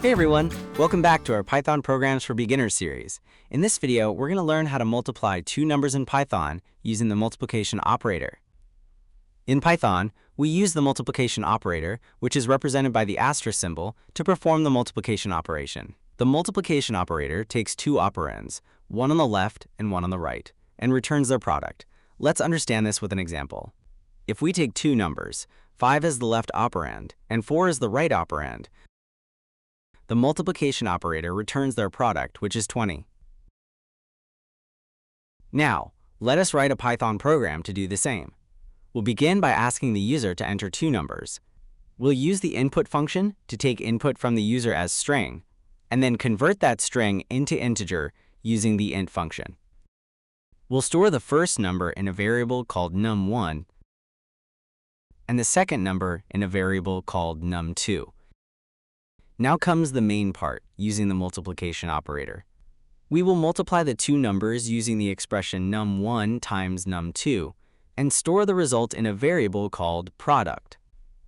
Hey everyone, welcome back to our Python Programs for Beginners series. In this video, we're going to learn how to multiply two numbers in Python using the multiplication operator. In Python, we use the multiplication operator, which is represented by the asterisk symbol, to perform the multiplication operation. The multiplication operator takes two operands, one on the left and one on the right, and returns their product. Let's understand this with an example. If we take two numbers, 5 as the left operand and 4 as the right operand, the multiplication operator returns their product, which is 20. Now, let us write a Python program to do the same. We'll begin by asking the user to enter two numbers. We'll use the input function to take input from the user as string, and then convert that string into integer using the int function. We'll store the first number in a variable called num1 and the second number in a variable called num2. Now comes the main part, using the multiplication operator. We will multiply the two numbers using the expression num1 times num2 and store the result in a variable called product.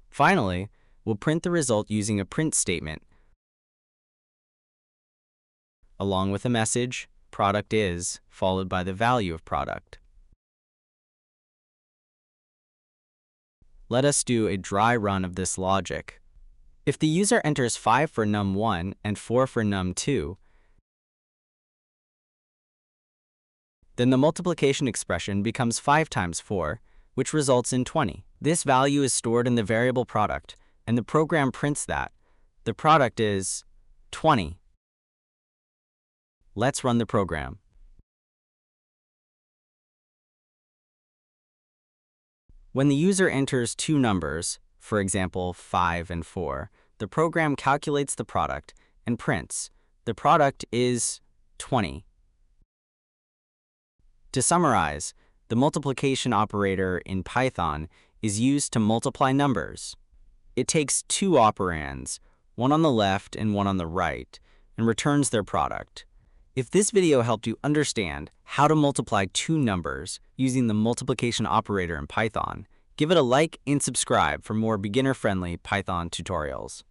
Finally, we'll print the result using a print statement along with a message, product is, followed by the value of product. Let us do a dry run of this logic. If the user enters 5 for num1 and 4 for num2, then the multiplication expression becomes 5 times 4, which results in 20. This value is stored in the variable product, and the program prints that the product is 20. Let's run the program. When the user enters two numbers, for example 5 and 4, the program calculates the product and prints the product is 20. To summarize, the multiplication operator in Python is used to multiply numbers. It takes two operands, one on the left and one on the right, and returns their product. If this video helped you understand how to multiply two numbers using the multiplication operator in Python, give it a like and subscribe for more beginner-friendly Python tutorials.